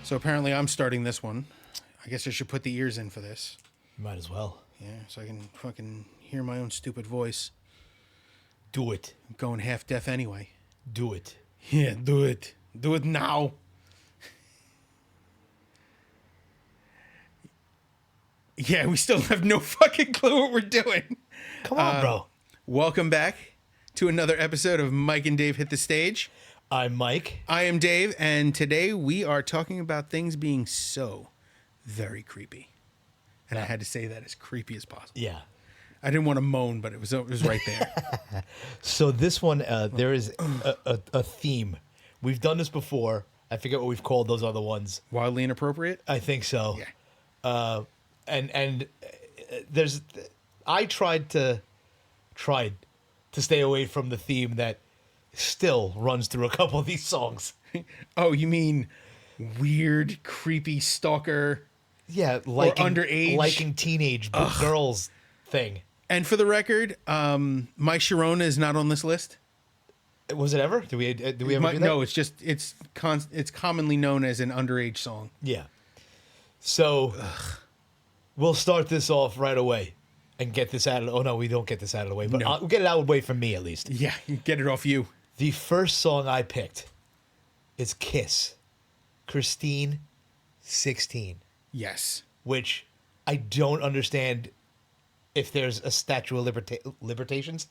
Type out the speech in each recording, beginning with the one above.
So apparently I'm starting this one. I guess I should put the ears in for this. Might as well. Yeah, so I can fucking hear my own stupid voice. Do it. I'm going half deaf anyway. Do it. Yeah, do it. Do it now. Yeah, we still have no fucking clue what we're doing. Come on, bro. Welcome back to another episode of Mike and Dave Hit the Stage. I'm Mike. I am Dave, and today we are talking about things being so very creepy. And I had to say that as creepy as possible. Yeah. I didn't want to moan, but it was right there. So this one, there is a theme. We've done this before. I forget what we've called those other ones. Wildly inappropriate? I think so. Yeah. And there's, I tried to stay away from the theme that still runs through a couple of these songs. Oh, you mean weird, creepy stalker? Yeah, underage? liking teenage girls thing. And for the record, My Sharona is not on this list. Was it ever? Do we ever do that? No, it's just it's commonly known as an underage song. Yeah. So we'll start this off right away and get this out of. Oh no, we don't get this out of the way, but No. I'll get it out of the way from me at least. Yeah, you get it off you. The first song I picked is Kiss, Christine, 16, Yes. which I don't understand if there's a statute of limitations.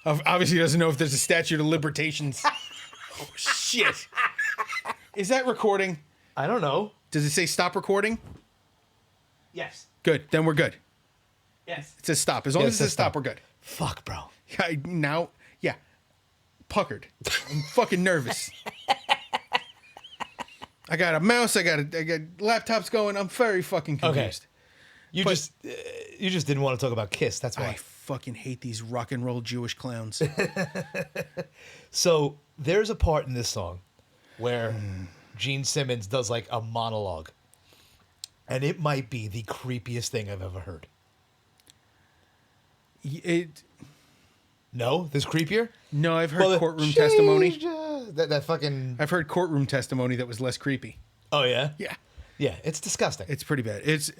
Obviously doesn't know if there's a statute of limitations. Oh, shit. Is that recording? I don't know. Does it say stop recording? Yes. Good. Then we're good. Yes. It says stop. As long Yeah, as it says stop, we're good. Fuck, bro. Yeah. Puckered. I'm fucking nervous. I got a mouse. I got laptops going. I'm very fucking confused. Okay. You just didn't want to talk about Kiss. That's why. I fucking hate these rock and roll Jewish clowns. So there's a part in this song where Gene Simmons does like a monologue, and it might be the creepiest thing I've ever heard. No, this creepier. No, I've heard courtroom testimony. That fucking. I've heard courtroom testimony that was less creepy. Oh yeah. Yeah, Yeah, it's disgusting. it's pretty bad. It's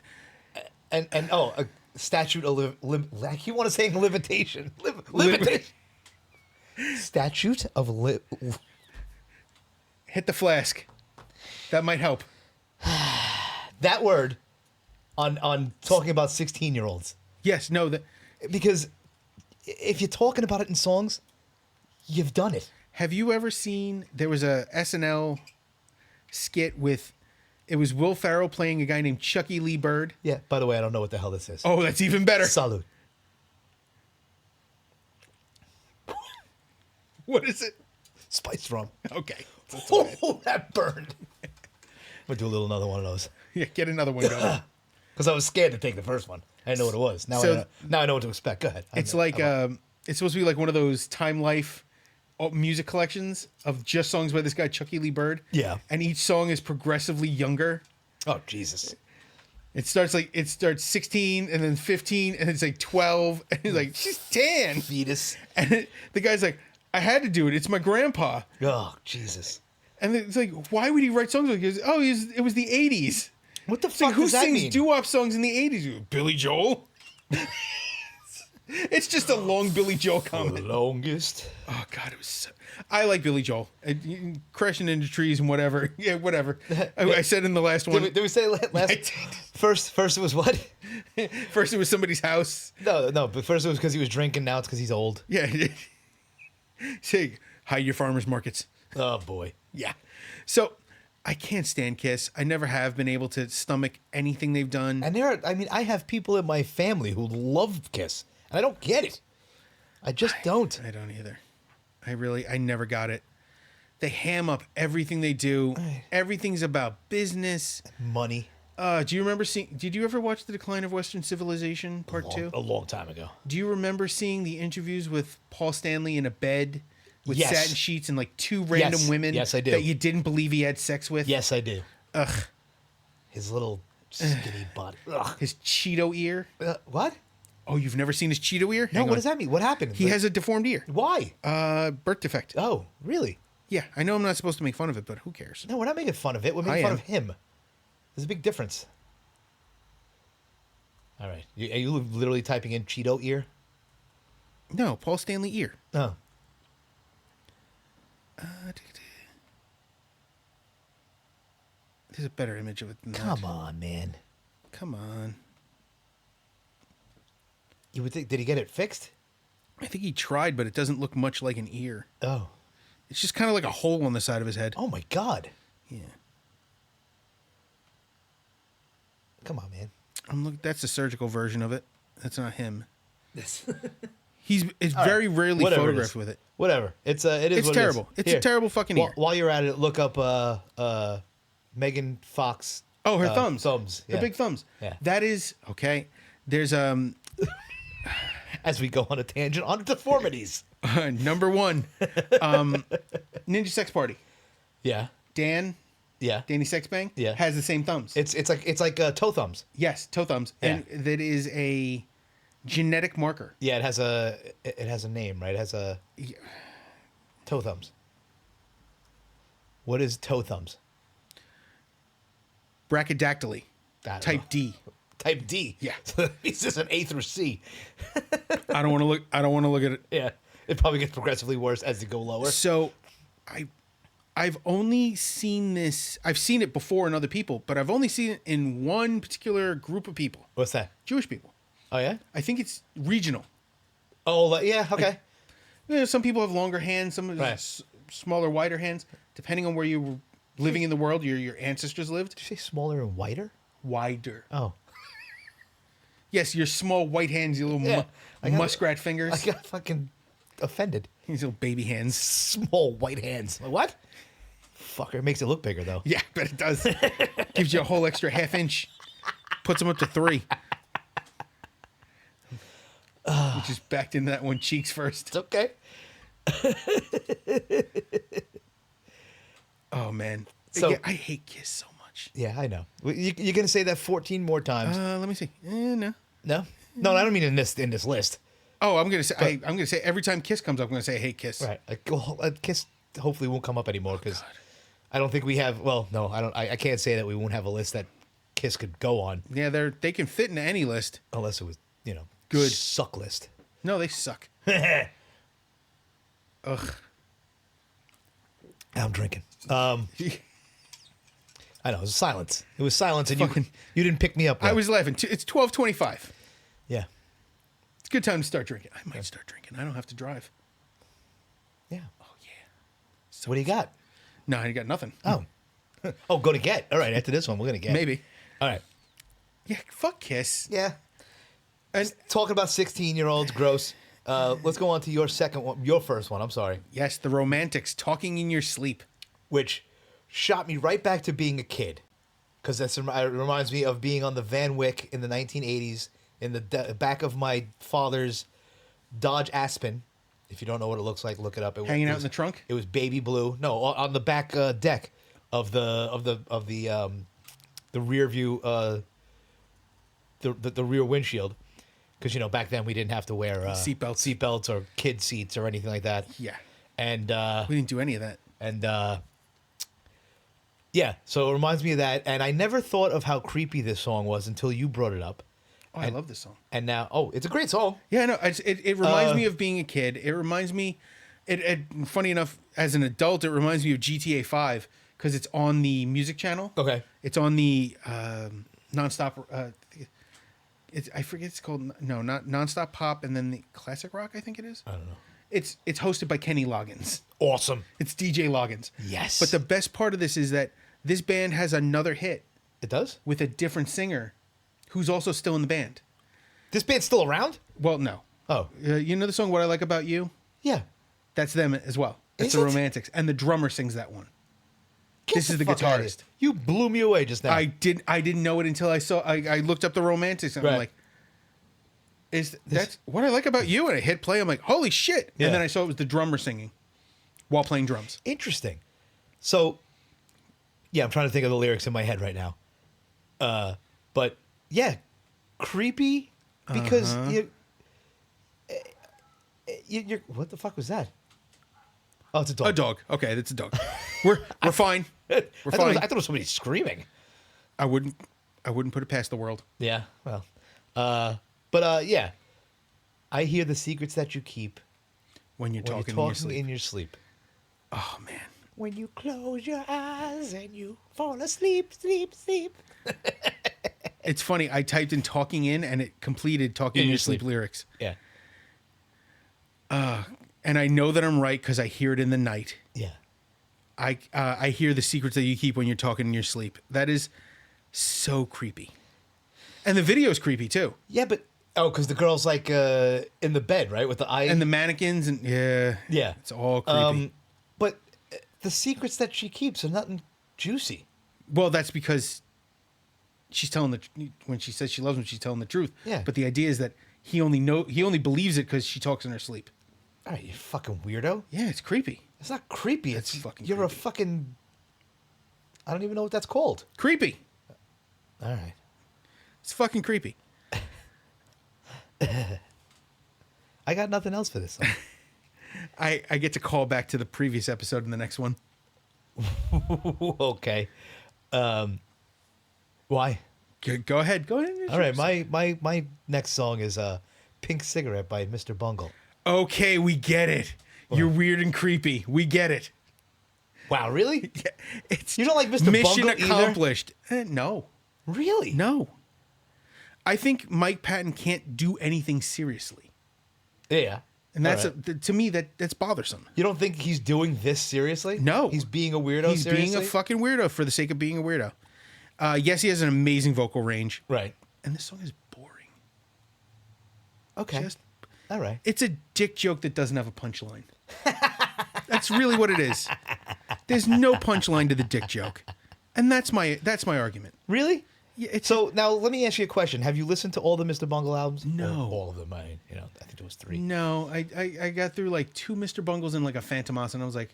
And a statute of I keep want to say limitation. Limitation. Statute of hit the flask. That might help. that word on talking about 16-year-olds. Yes. No. Because if you're talking about it in songs, you've done it. Have you ever seen? There was a SNL skit with. It was Will Ferrell playing a guy named Chucky Lee Bird. Yeah. By the way, I don't know what the hell this is. Oh, that's even better. Salud. What is it? Spice rum. Okay. Oh, that burned. We'll do another one of those. Yeah, get another one going. Because I was scared to take the first one. I didn't know what it was. Now, I know what to expect. Go ahead. It's like it's supposed to be like one of those Time Life music collections of just songs by this guy Chucky Lee Bird. Yeah. And each song is progressively younger. Oh, Jesus. It starts 16 and then 15 and it's like 12 and he's like, she's 10. Fetus. And the guy's like, I had to do it. It's my grandpa. Oh, Jesus. And it's like, why would he write songs like this? Oh, it was the 80s. What the It's fuck like, who does that sings mean? doo-wop songs in the 80s? Billy Joel? It's just a long Billy Joel The comment. longest. Oh, God, it was so... I like Billy Joel. Crashing into trees and whatever. Yeah, whatever. I said in the last one. Did we say last? First it was what? First it was somebody's house. No. But first it was because he was drinking. Now it's because he's old. Yeah. Say, hide your farmers markets. Oh boy. Yeah. So, I can't stand Kiss. I never have been able to stomach anything they've done. And I have people in my family who love Kiss, and I don't get it. I just don't. I don't either. I never got it. They ham up everything they do. Everything's about business. Money. Do you remember seeing? Did you ever watch The Decline of Western Civilization Part 2? A long time ago. Do you remember seeing the interviews with Paul Stanley in a bed with Yes. satin sheets and like two random women? Yes, I do. That you didn't believe he had sex with? Yes, I do. Ugh. His little skinny body. Ugh. His Cheeto ear. What? Oh, you've never seen his Cheeto ear? No, Hang what on. does that mean? What happened? He has a deformed ear. Why? Birth defect. Oh, really? Yeah, I know I'm not supposed to make fun of it, but who cares? No, we're not making fun of it. We're making I fun am. of him. There's a big difference. All right. Are you literally typing in Cheeto ear? No, Paul Stanley ear. Oh. There's a better image of it than Come that. on, man. Come on. You would think, did he get it fixed? I think he tried, but it doesn't look much like an ear. Oh. It's just kind of like a hole on the side of his head. Oh, my God. Yeah. Come on, man. That's the surgical version of it. That's not him. This. It's very rarely Whatever it photographed is. with it. Whatever. It is. It's what terrible. It is. It's a terrible fucking ear. While you're at it, look up Megan Fox. Oh, her thumbs. Thumbs. Her Yeah. big thumbs. Yeah. That is okay. There's As we go on a tangent on deformities. number one, Ninja Sex Party. Yeah. Danny Yeah. Sexbang, Yeah. has the same thumbs. It's like toe thumbs. Yes, toe thumbs, Yeah. and that is a genetic marker. Yeah, it has a name, right? It has a toe thumbs. What is toe thumbs? Brachydactyly, I don't type know. D. Type D. Yeah. It's just an A through C. I don't want to look at it. Yeah. It probably gets progressively worse as you go lower. So, I've only seen this. I've seen it before in other people, but I've only seen it in one particular group of people, What's that? Jewish people. Oh yeah. I think it's regional. Oh yeah. Okay. You know, some people have longer hands, some have Right. smaller, wider hands. Depending on where you were living in the world, your ancestors lived. Did you say smaller and whiter? Wider. Oh. Yes, your small white hands, your little Yeah, I got- muskrat fingers. I got fucking offended. These little baby hands. Small white hands. Like, what? Fucker. It makes it look bigger though. Yeah, but it does. Gives you a whole extra half inch. Puts them up to 3. Which is backed into that one cheeks first. It's okay. Oh, man. So- Yeah, I hate Kiss so much. Yeah, I know. You're gonna say that 14 more times. Let me see. No. No, I don't mean in this list. Oh, I'm gonna say. I'm gonna say every time Kiss comes up, I'm gonna say I hate Kiss. Right. Kiss hopefully won't come up anymore because I don't think we have. Well, no, I don't. I can't say that we won't have a list that Kiss could go on Yeah, they can fit into any list. unless it was Good. suck list. No, they suck. Ugh. I'm drinking. I know it was silence. It was silence, and you didn't pick me up. I though. was laughing. It's 12:25. Yeah. It's a good time to start drinking. I might start drinking. I don't have to drive. Yeah. Oh yeah. What do you got? No, I got nothing. Oh. Oh, go to get. All right. After this one, we're gonna get. Maybe. All right. Yeah. Fuck Kiss. Yeah. And Talking about 16-year-olds, gross. Let's go on to your second one. Your first one. I'm sorry. yes, the Romantics, talking in your sleep. Which shot me right back to being a kid, because it reminds me of being on the Van Wyck in the 1980s in the back of my father's Dodge Aspen. If you don't know what it looks like, look it up. Hanging out in the trunk? It was baby blue. No, on the back deck of the rear view, the rear windshield, because back then we didn't have to wear seatbelts or kid seats or anything like that. Yeah. And We didn't do any of that. yeah, so it reminds me of that, and I never thought of how creepy this song was until you brought it up. Oh, I love this song. And now, it's a great song. Yeah, no, it reminds me of being a kid. It reminds me, funny enough, as an adult, it reminds me of GTA 5 because it's on the music channel. Okay. It's on the nonstop. I forget it's called. No, not nonstop pop, and then the classic rock. I think it is. I don't know. It's hosted by Kenny Loggins. Awesome. It's DJ Loggins. Yes. But the best part of this is that this band has another hit It does? with a different singer, who's also still in the band. This band's still around? Well, no. Oh. You know the song "What I Like About You"? Yeah. That's them as well. It's Is the it? Romantics, and the drummer sings that one. This is the fuck outta here. guitarist. You blew me away just now. I didn't know it until I looked up the Romantics and I'm Right. like, that's what I like about you? And I hit play. I'm like, holy shit! Yeah. And then I saw it was the drummer singing while playing drums. Interesting. So, yeah, I'm trying to think of the lyrics in my head right now. But yeah, creepy because you're what the fuck was that? Oh, it's a dog. A dog. Okay, that's a dog. We're fine. We're I fine. thought it was somebody screaming. I wouldn't put it past the world. Yeah. Well. Yeah. I hear the secrets that you keep When you're when talking, you're in your talking sleep. in your sleep. Oh man. When you close your eyes and you fall asleep, sleep, sleep. It's funny. I typed in "talking in" and it completed "talking in your sleep" lyrics. Yeah. And I know that I'm right because I hear it in the night. Yeah. I hear the secrets that you keep when you're talking in your sleep. That is so creepy. And the video's creepy too. Yeah, but because the girl's like in the bed, right, with the eye And the mannequins and yeah, it's all creepy. But the secrets that she keeps are nothing juicy. Well, that's because she's telling when she says she loves him, she's telling the truth. Yeah. But the idea is that he only believes it because she talks in her sleep. All right, you fucking weirdo. Yeah, it's creepy. It's not creepy. That's It's fucking you're a creepy. fucking. I don't even know what that's called. Creepy. All right. It's fucking creepy. I got nothing else for this song. I get to call back to the previous episode in the next one. Okay. Why? Go ahead. Go ahead. All right. My next song is "Pink Cigarette" by Mr. Bungle. Okay, we get it. You're weird and creepy. We get it. Wow, really? Yeah, it's You don't like Mr. Mission Bungle either? accomplished. No. Really? No. I think Mike Patton can't do anything seriously. Yeah. And that's All right. to me that's bothersome. You don't think he's doing this seriously? No. He's being a weirdo. He's seriously? being a fucking weirdo for the sake of being a weirdo. Yes, he has an amazing vocal range. Right. And this song is boring. Okay. Just- All right. It's a dick joke that doesn't have a punchline. That's really what it is. There's no punchline to the dick joke. And that's my argument. Really? Yeah, it's So now let me ask you a question. Have you listened to all the Mr. Bungle albums? No. Or all of them. I think it was 3. no, I got through like 2 Mr. Bungles and like a Phantomas and I was like,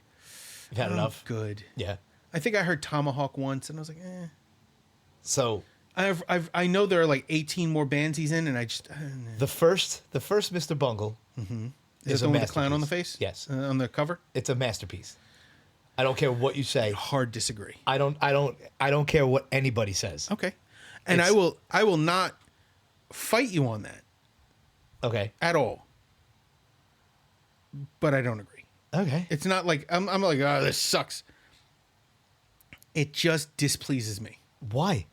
You've had oh, enough? good. Yeah. I think I heard Tomahawk once and I was like, eh. So I know there are like 18 more bands he's in and I just the first Mr. Bungle is a it the one with the clown on the masterpiece. face? Yes. On the cover? It's a masterpiece. I don't care what you say. Hard disagree. I don't care what anybody says. Okay. And It's- I will not fight you on that Okay. at all. But I don't agree. Okay. It's not like I'm like, oh, this sucks. It just displeases me. Why?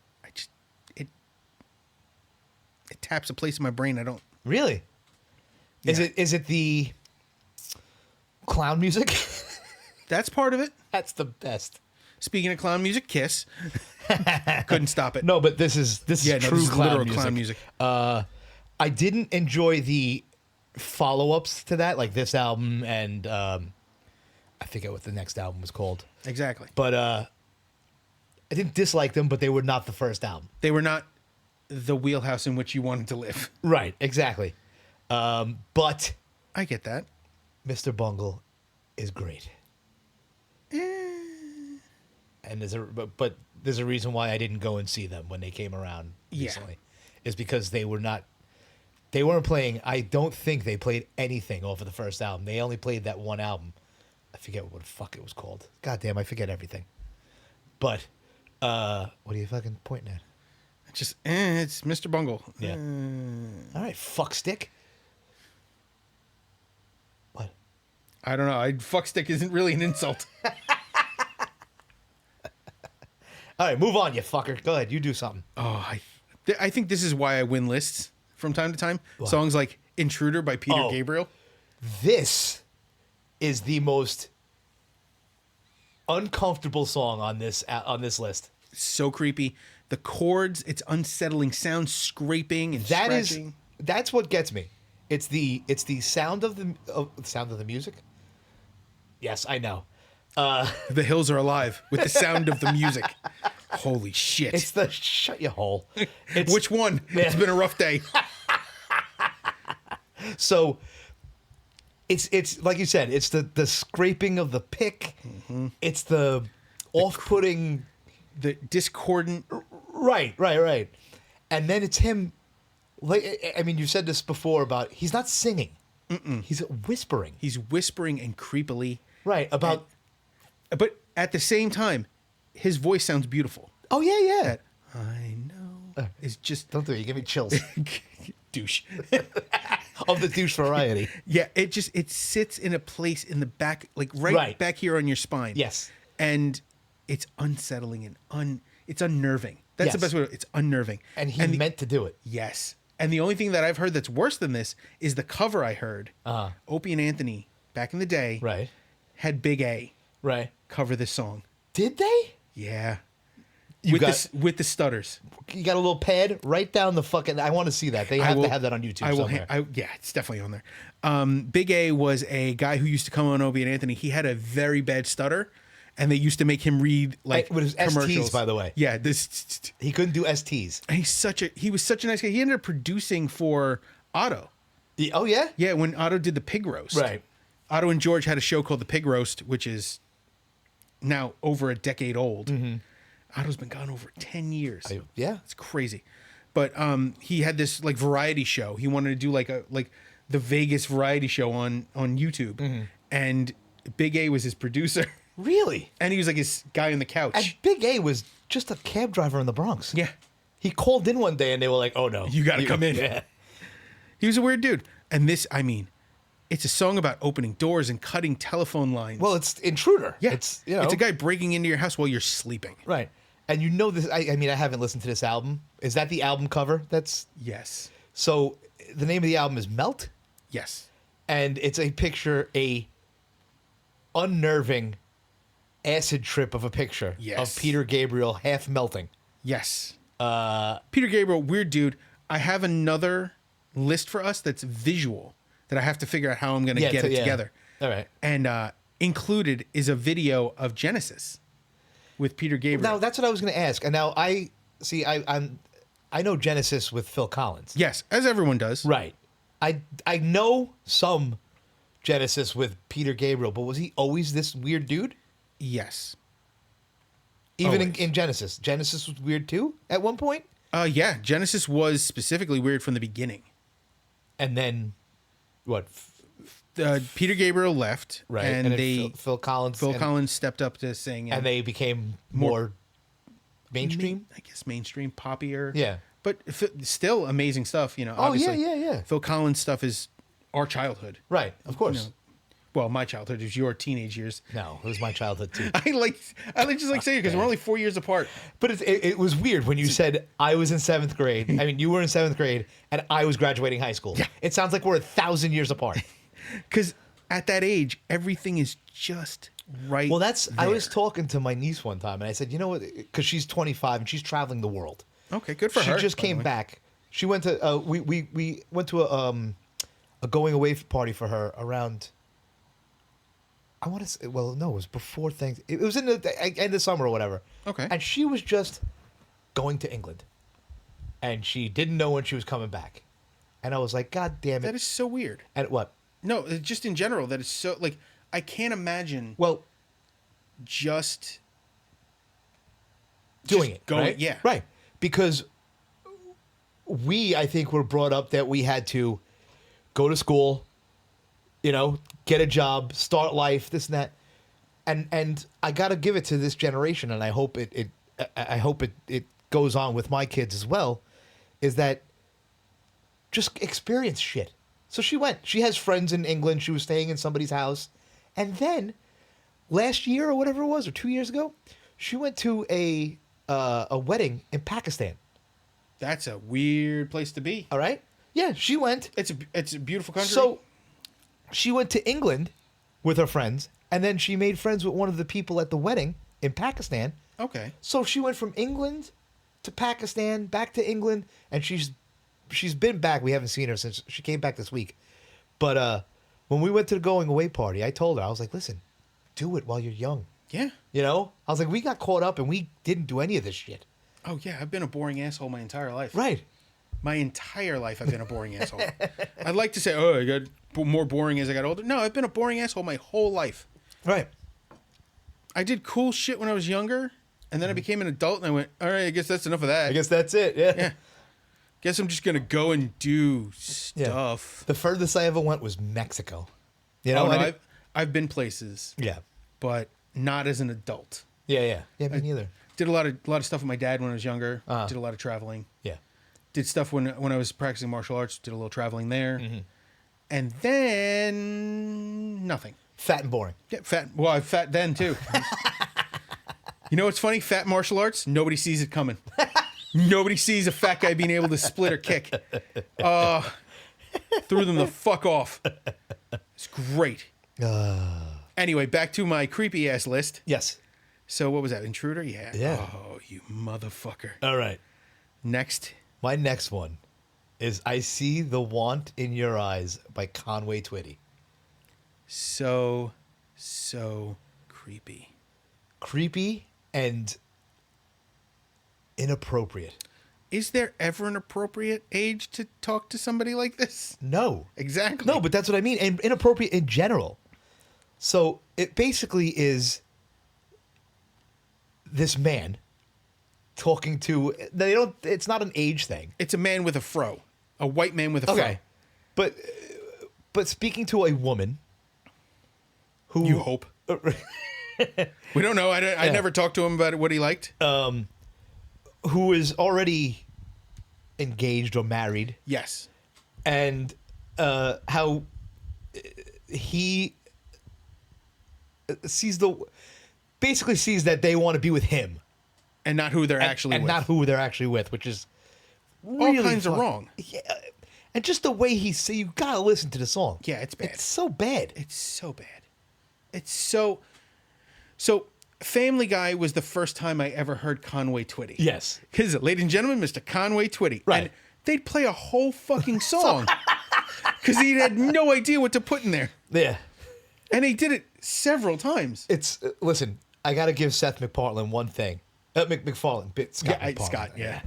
It taps a place in my brain I don't. Really? Yeah. Is it the clown music? That's part of it. That's the best. Speaking of clown music, Kiss. Couldn't stop it. No, but this is true this is clown literal music. clown music. I didn't enjoy the follow-ups to that, like this album and I forget what the next album was called. Exactly. But I didn't dislike them, but they were not the first album. They were not the wheelhouse in which you wanted to live. Right, exactly. But I get that. Mr. Bungle is great. And there's a reason why I didn't go and see them when they came around recently. Is because they weren't playing. I don't think they played anything off of the first album. They only played that one album. I forget what the fuck it was called. God damn, I forget everything. But what are you fucking pointing at? Just it's Mr. Bungle. Yeah. All right, fuck stick. What? I don't know. Fuck stick isn't really an insult. All right, move on, you fucker. Go ahead, you do something. Oh, I think this is why I win lists from time to time. What? Songs like "Intruder" by Peter Oh. Gabriel. This is the most uncomfortable song on this list. So creepy. The chords, it's unsettling sound, scraping and scratching. That's what gets me. It's the sound of the music. Yes, I know. The hills are alive with the sound of the music. Holy shit. It's the shut your hole. It's, Which one? It's been a rough day. So it's like you said, it's the scraping of the pick. Mm-hmm. It's the off-putting. The discordant. Right. And then it's him. Like, I mean, you said this before about he's not singing. He's whispering. He's whispering and creepily. Right. About. But at the same time, his voice sounds beautiful. Oh, yeah. That I know is just. Don't do it. You give me chills. Douche. Of the douche variety. Yeah, it sits in a place in the back, like right back here on your spine. Yes. And it's unsettling and it's unnerving. That's the Yes. best way. It's unnerving. And he meant to do it. Yes. And the only thing that I've heard that's worse than this is the cover I heard. Opie and Anthony, back in the day, Right. had Big A Right. cover this song. Did they? Yeah. You With the stutters. You got a little pad right down the fucking. I want to see that. They have to have that on YouTube somewhere. Yeah, it's definitely on there. Big A was a guy who used to come on Opie and Anthony. He had a very bad stutter, and they used to make him read like with his commercials. STs, by the way. Yeah, He couldn't do STs. and he was such a nice guy. He ended up producing for Otto. Oh yeah. Yeah, when Otto did the pig roast. Right. Otto and George had a show called The Pig Roast, which is now over a decade old. Mm-hmm. Otto's been gone over 10 years. Yeah. It's crazy. But he had this like variety show. He wanted to do like the Vegas variety show on YouTube. Mm-hmm. And Big A was his producer. Really? And he was like his guy on the couch. And Big A was just a cab driver in the Bronx. Yeah. He called in one day and they were like, "Oh no, You got to come in." Yeah. He was a weird dude. And this, I mean, it's a song about opening doors and cutting telephone lines. Well, it's Intruder. yeah. It's It's a guy breaking into your house while you're sleeping. Right. And you know this. I mean, I haven't listened to this album. Is that the album cover? That's Yes. so. The name of the album is Melt, Yes. and it's a unnerving acid trip of a picture Yes. of Peter Gabriel half melting. Yes. Peter Gabriel, weird dude. I have another list for us that's visual that I have to figure out how I'm going to get it together. All right. And included is a video of Genesis with Peter Gabriel. Now that's what I was going to ask. And now I know Genesis with Phil Collins. Yes, as everyone does. Right. I know some Genesis with Peter Gabriel, but was he always this weird dude? Yes. Even Always. in Genesis. Genesis was weird too at one point? Yeah, Genesis was specifically weird from the beginning. And then what? Peter Gabriel left, Right. and then they Phil Collins. Phil Collins stepped up to sing, And they became more mainstream? I guess mainstream, poppier. Yeah. But still amazing stuff, you know. Oh, yeah, Obviously, yeah. Phil Collins stuff is our childhood. Right, of course. You know, well, my childhood is your teenage years. No, it was my childhood too. I just like saying it because we're only 4 years apart. But it was weird when you said I was in 7th grade. I mean, you were in 7th grade and I was graduating high school. Yeah. It sounds like we're 1,000 years apart. Because at that age, everything is just right. Well, I there. was talking to my niece one time and I said, you know what? Because she's 25 and she's traveling the world. Okay, good for She her. just by the came way. back. She went to we went to a going away party for her around. I want to say, well, no, it was before things. It was in the end of summer or whatever. Okay. And she was just going to England, and she didn't know when she was coming back. And I was like, God damn it! That is so weird. And what? No, just in general, that is so like I can't imagine Well, just doing it, going, right? yeah, right. Because I think, were brought up that we had to go to school, get a job, start life, this and that, and I got to give it to this generation, and I hope it goes on with my kids as well, is that just experience shit. So she went. She has friends in England. She was staying in somebody's house, and then last year or whatever it was, or 2 years ago, she went to a wedding in Pakistan. That's a weird place to be. All right. Yeah, she went. It's a beautiful country. So she went to England with her friends, and then she made friends with one of the people at the wedding in Pakistan. okay, So she went from England to Pakistan, back to England, and she's been back. We haven't seen her since she came back this week. But when we went to the going away party, I told her, I was like, listen, do it while you're young. Yeah. You know? I was like, we got caught up and we didn't do any of this shit. Oh, yeah. I've been a boring asshole my entire life. Right. My entire life, I've been a boring asshole. I'd like to say, oh, I got more boring as I got older. No, I've been a boring asshole my whole life. Right. I did cool shit when I was younger, and then I became an adult, and I went, all right, I guess that's enough of that. I guess that's it. Yeah. Yeah. Guess I'm just going to go and do stuff. The furthest I ever went was Mexico. You know? Oh, no, I've been places. Yeah. But not as an adult. Yeah. Yeah, me neither. Did a lot of stuff with my dad when I was younger. Uh-huh. Did a lot of traveling. Yeah. Did stuff when I was practicing martial arts. Did a little traveling there. Mm-hmm. And then nothing. Fat and boring. Yeah, fat. Well, I'm fat then too. You know what's funny? Fat martial arts. Nobody sees it coming. Nobody sees a fat guy being able to split or kick. Threw them the fuck off. It's great. Anyway, back to my creepy ass list. Yes. So what was that? Intruder? Yeah. Yeah. Oh, you motherfucker. All right. Next. My next one is I See the Want in Your Eyes by Conway Twitty. So creepy. Creepy and inappropriate. Is there ever an appropriate age to talk to somebody like this? No. Exactly. No, but that's what I mean. And inappropriate in general. So it basically is this man talking to, it's not an age thing. It's a man with a fro. A white man with a fro. Okay. But speaking to a woman who... You hope. We don't know. I never talked to him about what he liked. Who is already engaged or married. Yes. And how he sees that they want to be with him. And not who they're actually and with. not who they're actually with, which is all kinds of wrong. Yeah. And just the way you gotta listen to the song. Yeah, it's bad. It's so bad. It's so bad. It's so Family Guy was the first time I ever heard Conway Twitty. Yes. Because, ladies and gentlemen, Mr. Conway Twitty. Right. And they'd play a whole fucking song. Because he had no idea what to put in there. Yeah. And he did it several times. Listen, I gotta give Seth MacFarlane one thing. McFarlane. Scott McFarlane. Scott, yeah.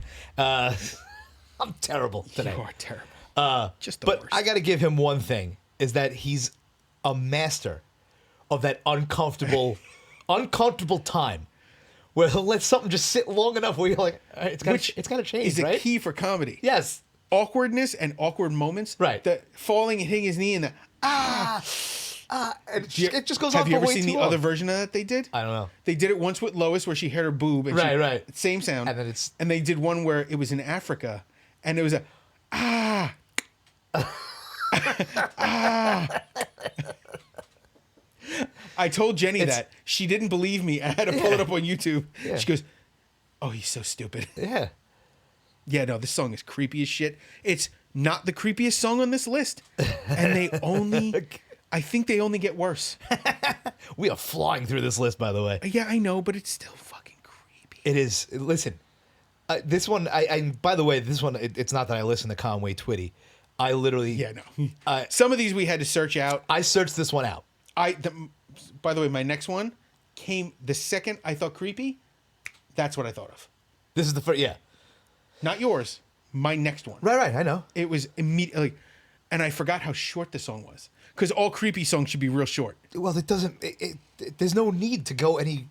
I'm terrible today. You are terrible. Just the But worst. I got to give him one thing, is that he's a master of that uncomfortable time where he'll let something just sit long enough where you're like, all right, it's got to change, is right? a key for comedy. Yes. Awkwardness and awkward moments. Right. The falling and hitting his knee and the and it just goes on Have for you ever way seen too the long. other version of that they did? I don't know. They did it once with Lois where she hit her boob. And Right. Same sound. And then it's... And they did one where it was in Africa and it was a I told Jenny that. She didn't believe me. I had to pull it up on YouTube. Yeah. She goes, oh, he's so stupid. Yeah. Yeah, no, this song is creepy as shit. It's not the creepiest song on this list. And I think they only get worse. We are flying through this list, by the way. Yeah, I know, but it's still fucking creepy. It is. Listen, this one, by the way, this one, it's not that I listen to Conway Twitty. I literally... Yeah, no. Some of these we had to search out. I searched this one out. By the way, my next one came the second I thought creepy. That's what I thought of. This is the first, yeah. Not yours. My next one. Right, I know. It was immediately, and I forgot how short the song was. Because all creepy songs should be real short. Well, it doesn't, there's no need to go any,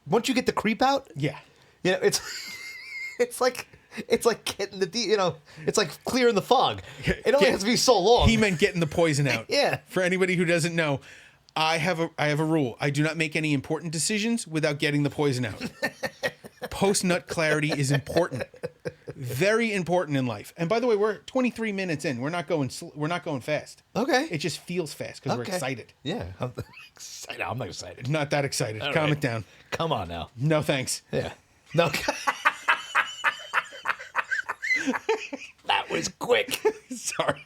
once you get the creep out. Yeah. You know, it's like getting it's like clearing the fog. It only has to be so long. He meant getting the poison out. Yeah. For anybody who doesn't know, I have a rule. I do not make any important decisions without getting the poison out. Post nut clarity is important. Very important in life. And by the way, we're 23 minutes in. We're not going fast. Okay. It just feels fast because we're excited. Yeah. I'm excited. I'm not excited. Not that excited. All Calm right. it down. Come on now. No thanks. Yeah. No. That was quick. Sorry.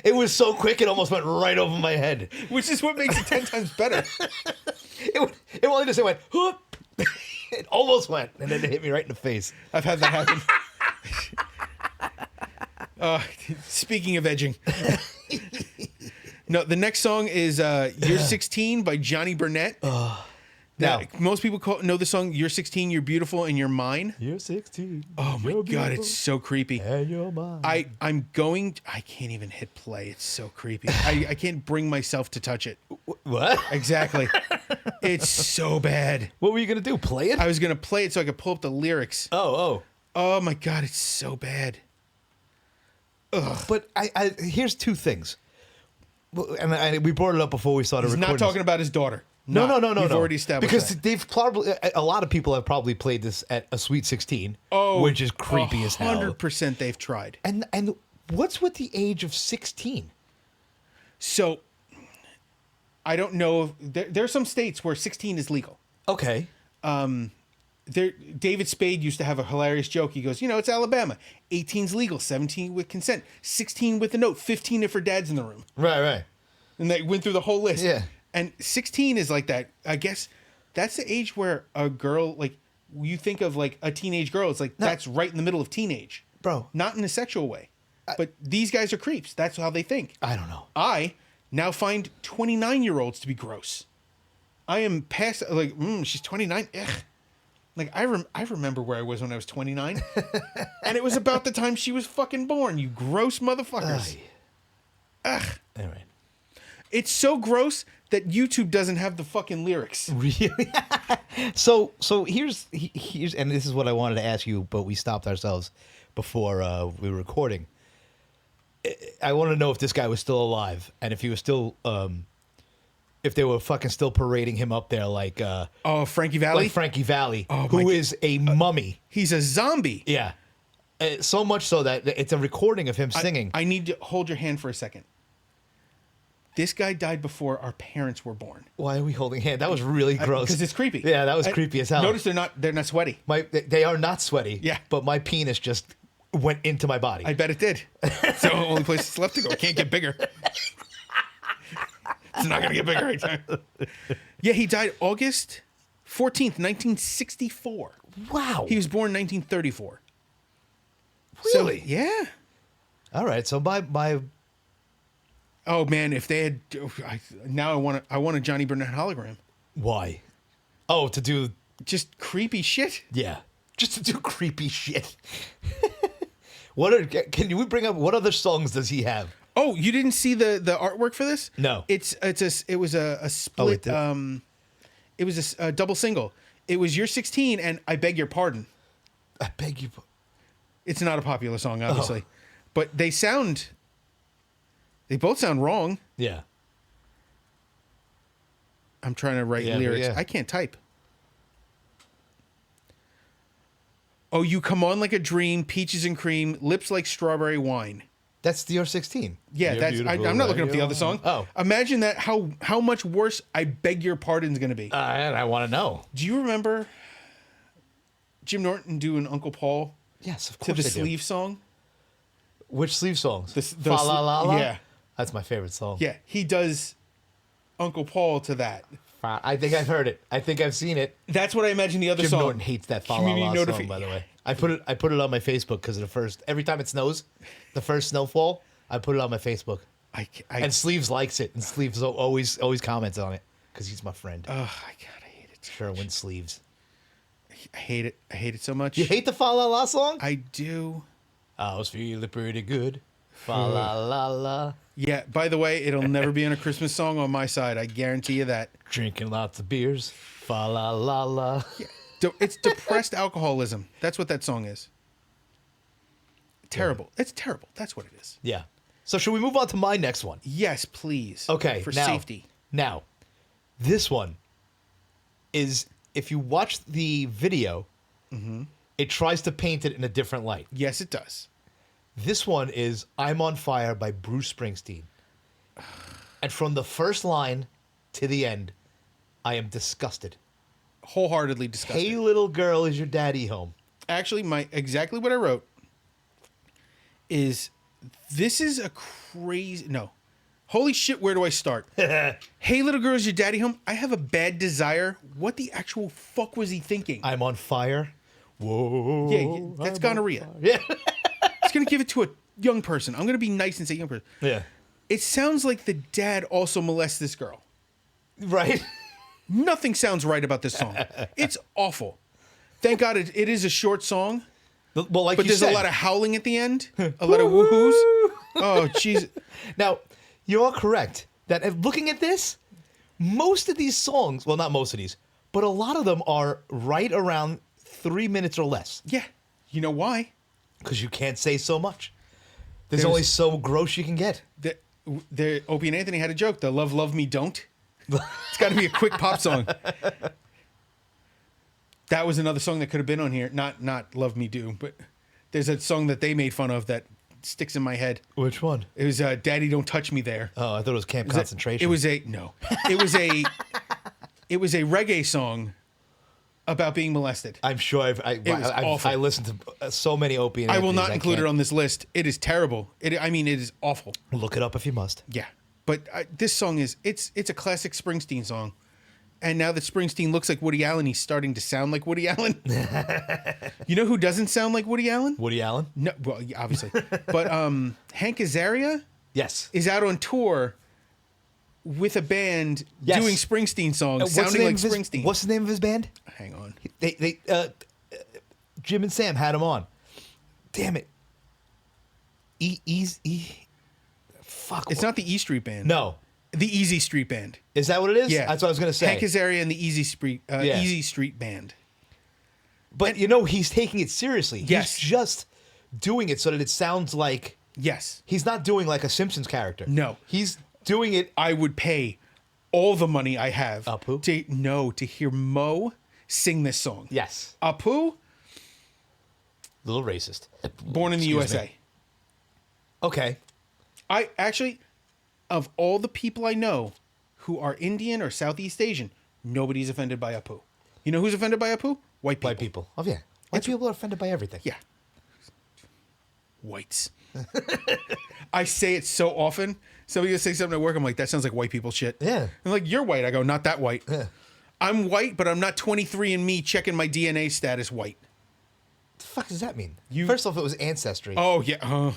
It was so quick it almost went right over my head. Which is what makes it 10 times better. It only just went whoop. It almost went, and then it hit me right in the face. I've had that happen. Speaking of edging. No, the next song is "You're 16" by Johnny Burnett. Now, most people know the song "You're 16, You're Beautiful, and You're Mine." You're 16. Oh my God, it's so creepy. And you're mine. I can't even hit play. It's so creepy. I can't bring myself to touch it. What? Exactly. It's so bad. What were you going to do? Play it? I was going to play it so I could pull up the lyrics. Oh. Oh my God, it's so bad. Ugh. But here's two things. And we brought it up before we started He's recording. not talking about his daughter. No. We've already established because that. they've probably a lot of people have probably played this at a Sweet 16, which is creepy as hell. 100% they've tried. And what's with the age of 16? So I don't know. There are some states where 16 is legal. Okay. David Spade used to have a hilarious joke. He goes, it's Alabama. 18's legal, 17 with consent, 16 with a note, 15 if her dad's in the room. Right. And they went through the whole list. Yeah. And 16 is like that. I guess that's the age where a girl, like, you think of like a teenage girl. It's like, that's right in the middle of teenage. Bro. Not in a sexual way. But these guys are creeps. That's how they think. I don't know. I now find 29-year-olds to be gross. I am past, like, she's 29. Ugh. Like, I remember where I was when I was 29. And it was about the time she was fucking born, you gross motherfuckers. Ugh. All right. It's so gross that YouTube doesn't have the fucking lyrics. Really? So here's and this is what I wanted to ask you, but we stopped ourselves before we were recording. I want to know if this guy was still alive and if he was still if they were fucking still parading him up there like Frankie Valli? like Frankie Valli, Oh, who is a mummy. He's a zombie. Yeah. So much so that it's a recording of him singing. I need to hold your hand for a second. This guy died before our parents were born. Why are we holding hand? That was really gross. Because it's creepy. Yeah, that was creepy as hell. Notice they're not sweaty. They are not sweaty. Yeah. But my penis just went into my body. I bet it did. It's the only place it's left to go. It can't get bigger. It's not going to get bigger anytime. Yeah, he died August 14th, 1964. Wow. He was born 1934. Really? So, yeah. All right. So my Oh man, if they had now I want a Johnny Burnett hologram. why? Oh, to do Just creepy shit. yeah, just to do creepy shit. Can you bring up what other songs does he have? Oh, you didn't see the artwork for this? No. It was a split. It was a double single. It was "You're 16" and "I Beg Your Pardon." I beg you. It's not a popular song, obviously, but they both sound wrong. Yeah. I'm trying to write lyrics. Yeah. I can't type. Oh, you come on like a dream, peaches and cream, lips like strawberry wine. That's the You're 16. Yeah, I'm not looking up the other song. Oh. Imagine that how much worse "I Beg Your Pardon" is going to be. And I want to know. Do you remember Jim Norton doing Uncle Paul Yes, of to course the I do. sleeve song? Which sleeve songs? The Fa la la la. Yeah. That's my favorite song. Yeah, he does Uncle Paul to that. I think I've heard it. I think I've seen it. That's what I imagine the other Jim song. Norton hates that Fa La La song, by the way. I put it on my Facebook because every time it snows, the first snowfall, I put it on my Facebook. And Sleeves likes it, and Sleeves always comments on it because he's my friend. Oh, I hate it. Sherwin Sleeves. I hate it. I hate it so much. You hate the Fa La La song? I do. I was feeling pretty good. Fa La La La. Yeah, by the way, it'll never be on a Christmas song on my side. I guarantee you that. Drinking lots of beers. Fa La La La. Yeah. It's depressed alcoholism. That's what that song is. Terrible. It's terrible. That's what it is. Yeah. So should we move on to my next one? Yes, please. Okay. For now, safety. Now, this one is, if you watch the video, it tries to paint it in a different light. Yes, it does. This one is "I'm on Fire" by Bruce Springsteen. And from the first line to the end, I am disgusted. Wholeheartedly disgusted. Hey, little girl, is your daddy home? Actually, exactly what I wrote is, this is a crazy... No. Holy shit, where do I start? Hey, little girl, is your daddy home? I have a bad desire. What the actual fuck was he thinking? I'm on fire. Whoa. Yeah, that's gonorrhea. Yeah. It's going to give it to a young person. I'm going to be nice and say young person. Yeah. It sounds like the dad also molests this girl. Right. Nothing sounds right about this song. It's awful. Thank God it is a short song, Well, like but you there's said, a lot of howling at the end, a lot of woohoos. Oh, jeez. Now, you are correct that looking at this, most of these songs, well, not most of these, but a lot of them are right around 3 minutes or less. Yeah. You know why? Because you can't say so much. There's There's- only so gross you can get. The Opie and Anthony had a joke. The Love Me Don't. It's got to be a quick pop song. That was another song that could have been on here. Not Love Me Do, but there's a song that they made fun of that sticks in my head. Which one? It was Daddy Don't Touch Me There. Oh, I thought it was Camp Concentration. It was a reggae song about being molested. I'm sure was awful. I listened to so many Opie and I will Anthony's, not include it can't- on this list. It is terrible. It is awful. Look it up if you must. Yeah, but this song it's a classic Springsteen song, and now that Springsteen looks like Woody Allen, he's starting to sound like Woody Allen. You know who doesn't sound like Woody Allen? Woody Allen? No, well, yeah, obviously, but Hank Azaria Yes. is out on tour with a band Yes. doing Springsteen songs, What's the sounding name like of his- Springsteen. What's the name of his band? Hang on. They Jim and Sam had him on. Damn it. Fuck. It's not the E Street Band. No. The Easy Street Band. Is that what it is? Yeah, That's what I was gonna say. Hank Azaria and the Easy Yeah. Street Band. But he's taking it seriously. Yes. He's just doing it so that it sounds like Yes, he's not doing like a Simpsons character. No. He's doing it. I would pay all the money I have Apu? to hear Mo sing this song. Yes. Apu, Little racist. born in the Excuse USA. me. Okay. I actually, of all the people I know who are Indian or Southeast Asian, nobody's offended by Apu. You know who's offended by Apu? White people. White people. Oh yeah. White people are offended by everything. Yeah. Whites. I say it so often. Somebody will say something at work. I'm like, that sounds like white people shit. Yeah. I'm like, you're white. I go, not that white. Yeah. I'm white, but I'm not 23 and me checking my DNA status white. What the fuck does that mean? You- First off, it was ancestry. Oh, yeah.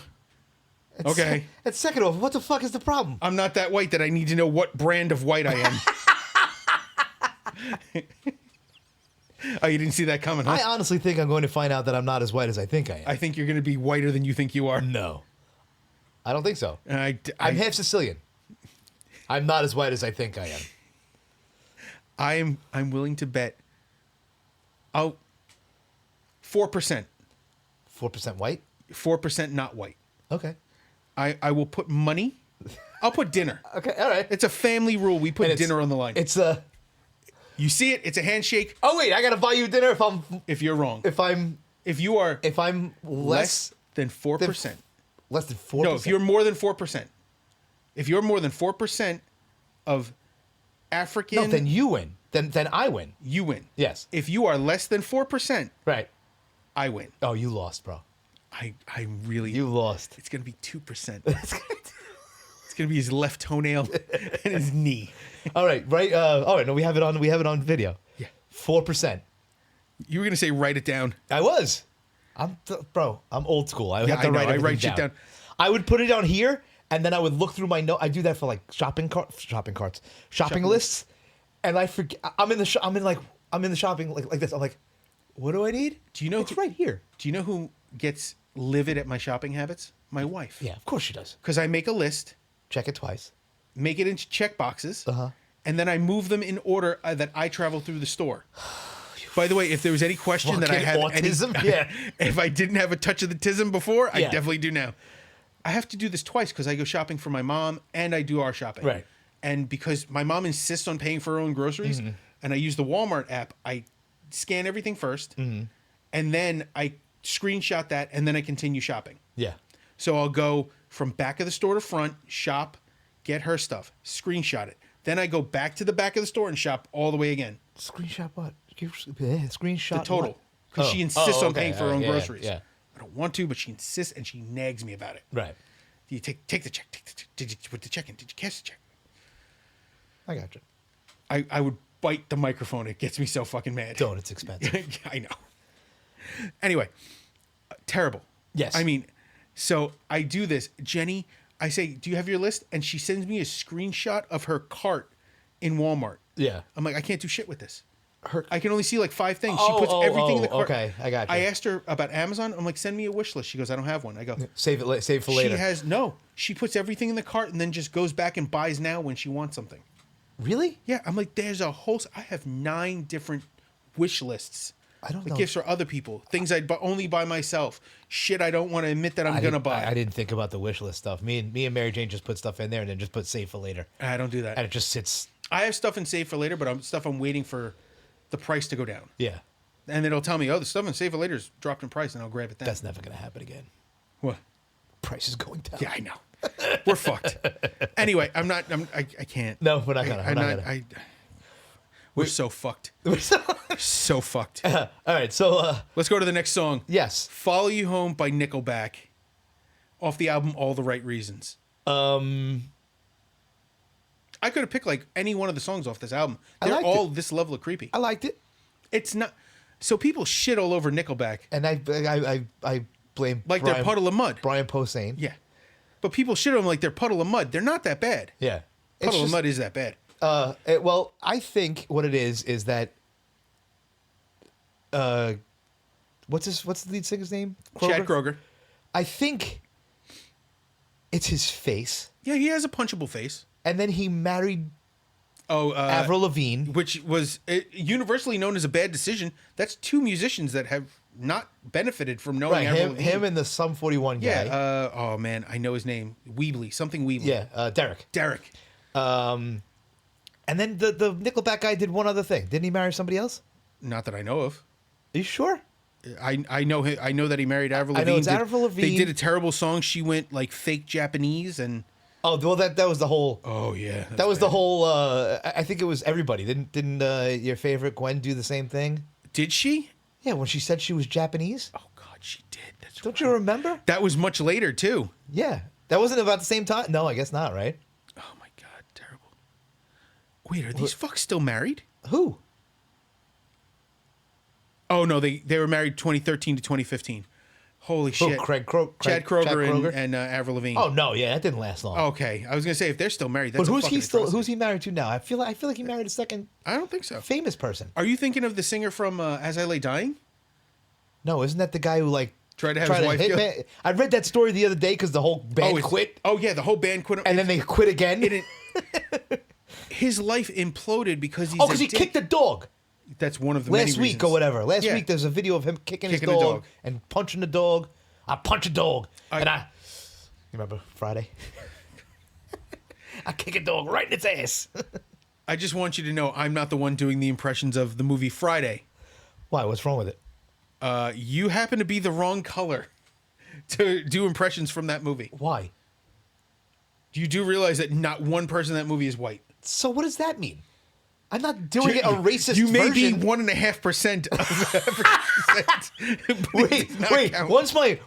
And okay. And second off, what the fuck is the problem? I'm not that white that I need to know what brand of white I am. Oh, you didn't see that coming, huh? I honestly think I'm going to find out that I'm not as white as I think I am. I think you're going to be whiter than you think you are. No. I don't think so. I, I'm half Sicilian. I'm not as white as I think I am. I'm willing to bet. 4%. 4% white? 4% not white. Okay. I will put money. I'll put dinner. Okay, all right. It's a family rule. We put And dinner on the line. It's a... You see it. It's a handshake. Oh, wait, I got to buy you dinner If you're wrong. if I'm less than 4%. Less than 4%? No, if you're more than 4%. If you're more than 4% of African, No, then you win. Then I win. you win. Yes. If you are less than 4%, Right. I win. Oh, you lost, bro. I really. You lost. It's gonna be 2%. It's gonna be his left toenail and his knee. All right, right. All right. No, we have it on. We have it on video. Yeah. 4%. You were gonna say write it down. I was. Bro. I'm old school. I have to I know, write I everything write shit down. I would put it on here, and then I would look through my note. I do that for like shopping lists, and I forget. I'm in the shopping like this. I'm like, what do I need? Do you know It's right here. Do you know who gets livid at my shopping habits? My wife. Yeah, of course she does. Because I make a list, Check it twice. make it into check boxes, Uh-huh. and then I move them in order that I travel through the store. By the way, if there was any question that I Fucking had autism? Yeah. if I didn't have a touch of the tism before, I Yeah. definitely do now. I have to do this twice because I go shopping for my mom and I do our shopping. Right. And because my mom insists on paying for her own groceries, Mm-hmm. and I use the Walmart app, I scan everything 1st, Mm-hmm. and then I screenshot that, and then I continue shopping. Yeah. So I'll go from back of the store to front, shop, get her stuff, screenshot it. Then I go back to the back of the store and shop all the way again. Screenshot what? Screenshot The total. what? Because she insists on okay. paying for her own Yeah, groceries. yeah. I don't want to, but she insists and she nags me about it. Right. You take the check. Did you put the check in? Did you cash the check? I got you. I would bite the microphone. It gets me so fucking mad. Don't. It's expensive. I know. Anyway, terrible. Yes. I mean, so I do this. Jenny, I say, do you have your list? And she sends me a screenshot of her cart in Walmart. Yeah. I'm like, I can't do shit with this. Her. I can only see like 5 things. She puts everything in the cart. Okay, I got you. I asked her about Amazon. I'm like, send me a wish list. She goes, I don't have one. I go, Save it for later. She has no. She puts everything in the cart and then just goes back and buys now when she wants something. Really? Yeah, I'm like, there's a whole. I have 9 different wish lists. I don't know. Gifts for other people, things I'd only buy myself. Shit, I don't want to admit that I'm gonna buy. I didn't think about the wish list stuff. Me and Mary Jane just put stuff in there and then just put save for later. I don't do that. And it just sits. I have stuff in save for later, but I'm waiting for the price to go down. Yeah. And it'll tell me, oh, the stuff in save for later is dropped in price, and I'll grab it then. That's never gonna happen again. What? Price is going down. Yeah, I know. We're fucked. Anyway, I can't. No, we're not gonna. We're so fucked. So fucked. All right, so let's go to the next song. Yes. Follow You Home by Nickelback, off the album All the Right Reasons. I could have picked like any one of the songs off this album. They're all this level of creepy. I liked it. It's not. So people shit all over Nickelback. And I blame like they're Puddle of Mud. Brian Posehn. Yeah. But people shit on them like they're Puddle of Mud. They're not that bad. Yeah. Puddle of Mud is that bad. Well, I think what it is that what's the lead singer's name? Chad Kroeger. I think it's his face. Yeah, he has a punchable face. And then he married Avril Lavigne, which was universally known as a bad decision. That's 2 musicians that have not benefited from knowing Avril Lavigne. Him and the Sum 41 guy. Yeah. Oh man, I know his name. Weebly, something Weebly. Yeah. Derek. And then the Nickelback guy did one other thing. Didn't he marry somebody else? Not that I know of. Are you sure? I know that he married Avril Lavigne. I know it's Avril Lavigne. They did a terrible song. She went like fake Japanese and. Oh well, that was the whole. Oh yeah, that was bad. The whole. I think it was everybody. Didn't your favorite Gwen do the same thing? Did she? Yeah, when she said she was Japanese. Oh God, she did. Don't you remember? That was much later too. Yeah, that wasn't about the same time. No, I guess not. Right? Oh my God, terrible. Wait, are these fucks still married? Who? Oh no, they were married 2013 to 2015. Holy shit. Chad Kroeger and Avril Lavigne. Oh no, yeah, that didn't last long. Okay, I was gonna say if they're still married, that's but who's he married to now? I feel like he married a second. I don't think so. Famous person. Are you thinking of the singer from As I Lay Dying? No, isn't that the guy who like tried to have his wife killed? I read that story the other day because the whole band quit. Oh yeah, the whole band quit, and then they quit again. His life imploded because he's he kicked the dog. That's one of the last week or whatever. Last week there's a video of him kicking his dog and punching the dog. I punch a dog. You remember Friday? I kick a dog right in its ass. I just want you to know I'm not the one doing the impressions of the movie Friday. Why? What's wrong with it? You happen to be the wrong color to do impressions from that movie. Why? You do realize that not one person in that movie is white. So what does that mean? I'm not doing a racist You may version. be 1.5% of Wait.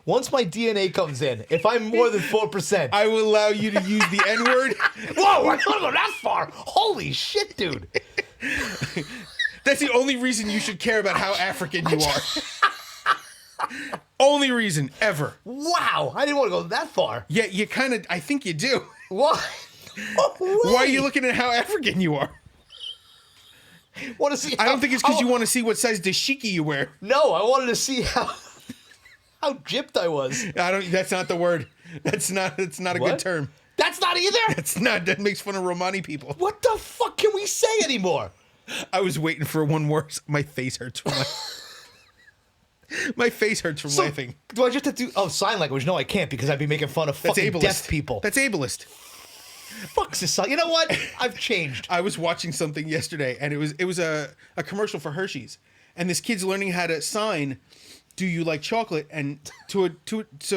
Once my DNA comes in, if I'm more than 4%, I will allow you to use the N-word. Whoa, I don't go that far. Holy shit, dude. That's the only reason you should care about how African you are. Only reason ever. Wow, I didn't want to go that far. Yeah, you kind of. I think you do. Why? Why are you looking at how African you are? Want to see? I don't think it's because you want to see what size dashiki you wear. No, I wanted to see how gypped I was. That's not the word. That's not a good term. That's not either. That's not. That makes fun of Romani people. What the fuck can we say anymore? I was waiting for one worse. My face hurts from my face hurts from laughing. Do I just have to do sign language? No, I can't because I'd be making fun of fucking deaf people. That's ableist. Fuck society. You know what? I've changed. I was watching something yesterday, and it was a commercial for Hershey's, and this kid's learning how to sign, "Do you like chocolate?" and so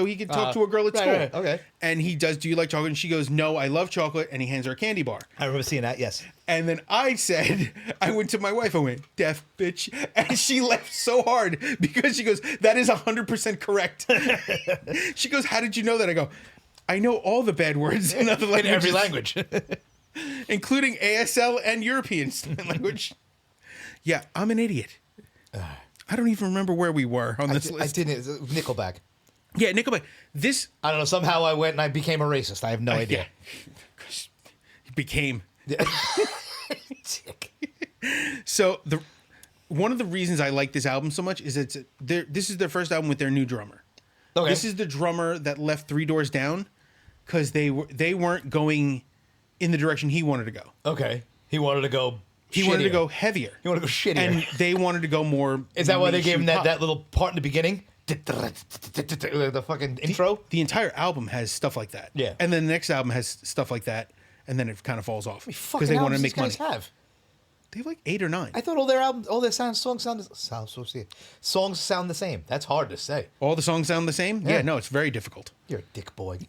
he can talk to a girl at school. Right, okay. And he does, "Do you like chocolate?" and she goes, "No, I love chocolate," and he hands her a candy bar. I remember seeing that. Yes. And then I went to my wife. I went, "Deaf bitch," and she laughed so hard because she goes, "That is 100% correct." She goes, "How did you know that?" I go, I know all the bad words in other languages. In every language. Including ASL and European language. Yeah, I'm an idiot. I don't even remember where we were on this list. I didn't. Nickelback. Yeah, Nickelback. This I don't know. Somehow I went and I became a racist. I have no idea. He became. Yeah. So one of the reasons I like this album so much is this is their first album with their new drummer. Okay. This is the drummer that left Three Doors Down because they weren't going in the direction he wanted to go. Okay. He wanted to go. He wanted to go heavier. He wanted to go shittier. And they wanted to go more. Is that why they gave him mainstream pop. that little part in the beginning? The fucking intro? The entire album has stuff like that. Yeah. And then the next album has stuff like that, and then it kind of falls off Because they want to make money. Have? They have like 8 or 9. I thought all their songs sound the same. That's hard to say. All the songs sound the same? Yeah. Yeah, no, it's very difficult. You're a dick boy.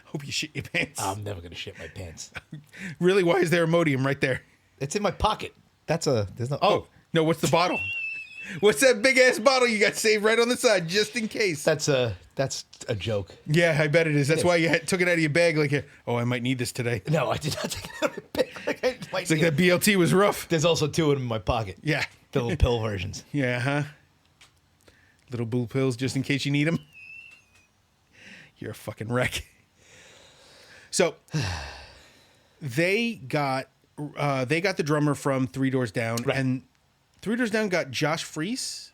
Hope you shit your pants. I'm never gonna shit my pants. Really? Why is there Imodium right there? It's in my pocket. There's no. Oh, no, what's the bottle? What's that big ass bottle you got saved right on the side just in case? That's a joke. Yeah, I bet it is. That's is. why you took it out of your bag like, oh, I might need this today. No, I did not take it out of the bag. It's like that BLT was rough. There's also 2 in my pocket. Yeah. The little pill versions. Yeah, huh? Little blue pills just in case you need them. You're a fucking wreck. So they got the drummer from Three Doors Down, Right. and Three Doors Down got Josh Freese,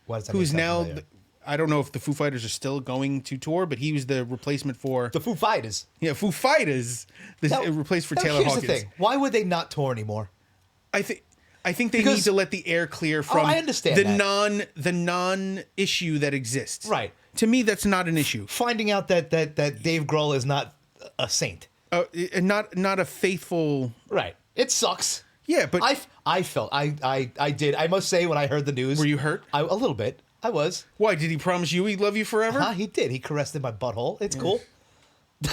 Why does that who's make now sense? I don't know if the Foo Fighters are still going to tour, but he was the replacement for The Foo Fighters. Foo Fighters. This replaced for Taylor here's Hawkins. the thing. Why would they not tour anymore? I think they Because- need to let the air clear from I understand the non issue that exists. Right. To me, that's not an issue. Finding out that Dave Grohl is not a saint. And not a faithful. Right. It sucks. Yeah, but I felt I did. I must say when I heard the news. Were you hurt? A little bit. I was. Why did he promise you he'd love you forever? He did. He caressed in my butthole. It's cool. I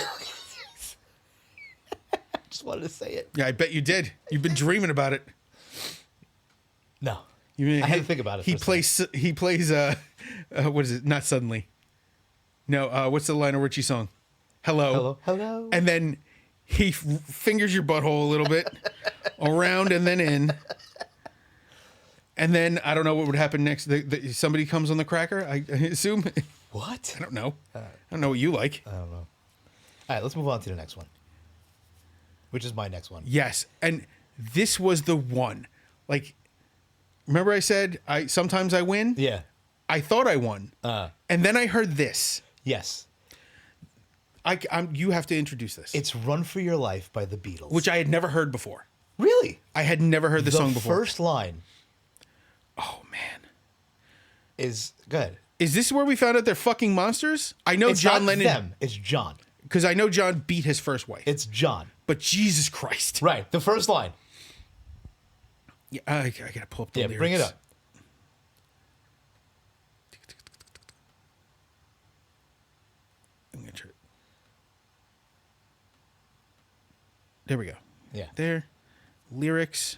just wanted to say it. Yeah, I bet you did. You've been dreaming about it. No. I had to think about it He for a plays. What is it? Not suddenly. No. What's the Lionel Richie song? Hello. Hello. And then he fingers your butthole a little bit, around and then in. And then I don't know what would happen next. Somebody comes on the cracker, I assume. What? I don't know. I don't know what you like. I don't know. All right, let's move on to the next one, which is my next one. Yes, and this was the one. Like, remember I said sometimes I win? Yeah. I thought I won. And then I heard this. Yes. You have to introduce this. It's "Run for Your Life" by the Beatles. Which I had never heard before. Really? I had never heard the song before. The first line Oh, man. is good. Is this where we found out they're fucking monsters? I know It's John not Lennon. them. It's John. Because I know John beat his first wife. It's John. But Jesus Christ. Right. The first line. Yeah, I gotta pull up the lyrics. Bring it up. I'm gonna try. There we go. Yeah. There. Lyrics.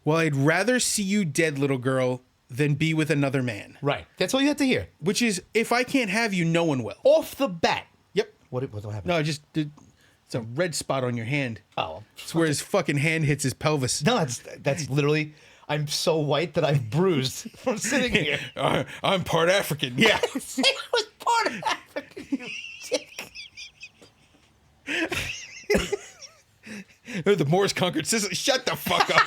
Well, I'd rather see you dead, little girl, than be with another man. Right. That's all you have to hear. Which is, if I can't have you, no one will. Off the bat. Yep. What happened? No, I just did. It's a red spot on your hand. Oh. It's where his fucking hand hits his pelvis. No, that's literally. I'm so white that I'm bruised from sitting here. I'm part African. Yeah. I was part of Africa, you dick. The Moors conquered Sicily. Shut the fuck up.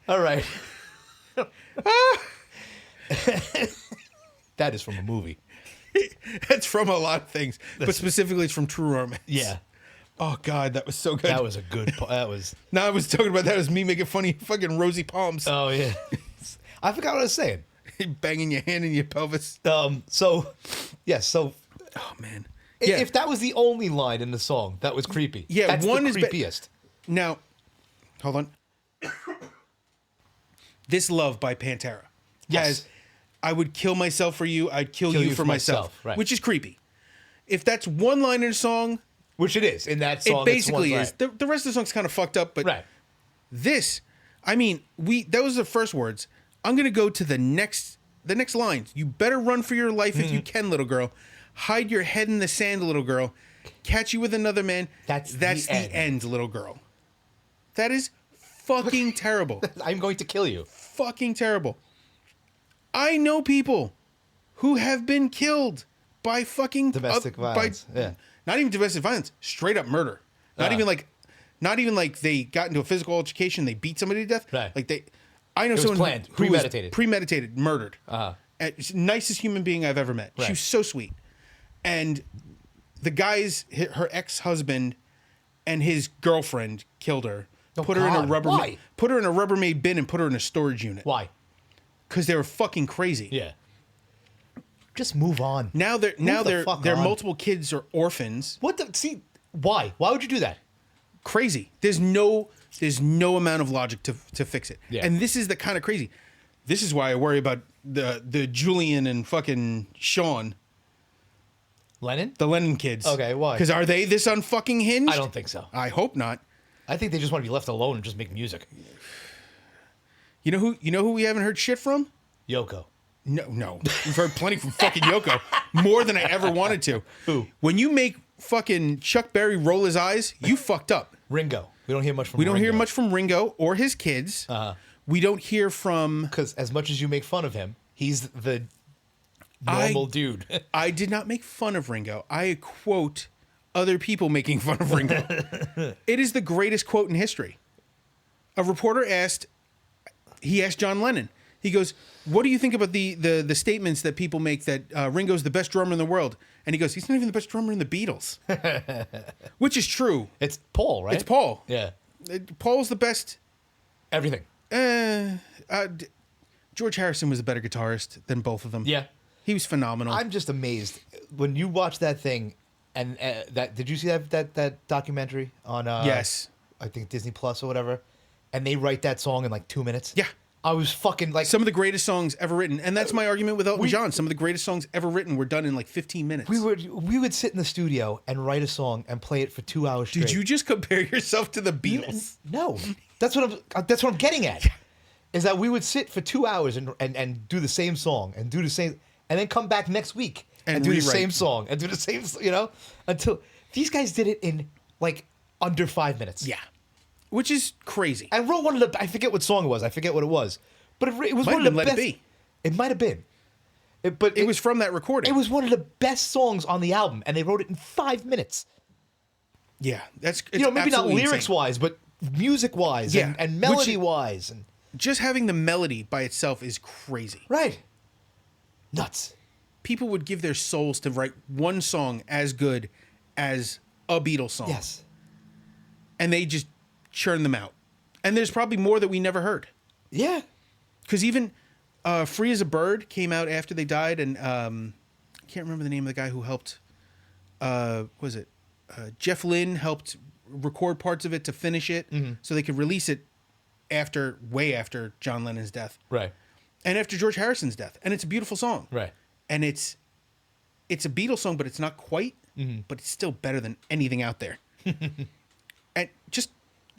All right. That is from a movie. That's from a lot of things, but specifically it's from True Romance. Yeah. Oh God, that was so good. That was a good. That was. No, I was talking about that as me making funny fucking rosy palms. Oh yeah. I forgot what I was saying. Banging your hand in your pelvis. So, yes. So, Oh man. if that was the only line in the song, that was creepy. Yeah, that's one the is creepiest. Now, hold on. This Love by Pantera. Yes. Has, I would kill myself for you. I'd kill you for myself. Right. Which is creepy. If that's one line in a song, Which it is in that song. it basically it's is. The rest of the song's kind of fucked up, but right. this, I mean, that was the first words. I'm gonna go to the next lines. You better run for your life if you can, little girl. Hide your head in the sand, little girl. Catch you with another man. That's the the end, little girl. That is fucking terrible. I'm going to kill you. Fucking terrible. I know people who have been killed by fucking Domestic violence. Yeah. Not even domestic violence, straight up murder. Not even like they got into a physical altercation, they beat somebody to death. Right. Like I know was someone planned, who premeditated. was premeditated, murdered. Uh-huh. Nicest human being I've ever met. Right. She was so sweet. And the guy's her ex-husband and his girlfriend killed her. Oh, put her in a God. Why? put her in a Rubbermaid bin and put her in a storage unit. Why? Because they were fucking crazy. Yeah. Just move on. Now their fuck on. multiple kids are orphans. What the? See, why? Why would you do that? Crazy. There's no amount of logic to fix it. Yeah. And this is the kind of crazy. This is why I worry about the Julian and fucking Sean, Lennon? the Lennon kids. Okay, why? Because are they this unfucking hinged? I don't think so. I hope not. I think they just want to be left alone and just make music. You know who we haven't heard shit from? Yoko. No. We've heard plenty from fucking Yoko. More than I ever wanted to. Who? When you make fucking Chuck Berry roll his eyes, you fucked up. Ringo. We don't hear much from We don't Ringo. hear much from Ringo or his kids. Uh-huh. We don't hear from... Because as much as you make fun of him, he's the normal dude. I did not make fun of Ringo. I quote other people making fun of Ringo. It is the greatest quote in history. A reporter asked John Lennon. He goes, "What do you think about the statements that people make that Ringo's the best drummer in the world?" And he goes, "He's not even the best drummer in the Beatles," which is true. It's Paul, right? It's Paul. Yeah. Paul's the best. Everything. George Harrison was a better guitarist than both of them. Yeah. He was phenomenal. I'm just amazed when you watch that thing, and that. Did you see that documentary on? Yes. I think Disney Plus or whatever, and they write that song in like 2 minutes. Yeah. I was fucking like Some of the greatest songs ever written, and that's my argument with Elton John. Some of the greatest songs ever written were done in like 15 minutes. we would sit in the studio and write a song and play it for 2 hours straight. Did you just compare yourself to the Beatles? No, that's what I'm getting at. Is that we would sit for 2 hours and do the same song and do the same, and then come back next week and do the rewrite. same song and do the same, until these guys did it in like under 5 minutes. Yeah. Which is crazy. I wrote one of the. I forget what song it was. I forget what it was, but it was Might one have of the been Let It best. Be. It might have been. It was from that recording. It was one of the best songs on the album, and they wrote it in 5 minutes. Yeah, that's it's Maybe not absolutely lyrics insane. wise, but music wise, Yeah, and melody wise, and Just having the melody by itself is crazy. right, nuts. People would give their souls to write one song as good as a Beatles song. Yes, And they just churn them out. And there's probably more that we never heard. yeah, Because even Free as a Bird came out after they died, and I can't remember the name of the guy who helped. Was it Jeff Lynne helped record parts of it to finish it, so they could release it way after John Lennon's death, right, and after George Harrison's death, and it's a beautiful song, right. and it's a Beatles song, but it's not quite, but it's still better than anything out there, and just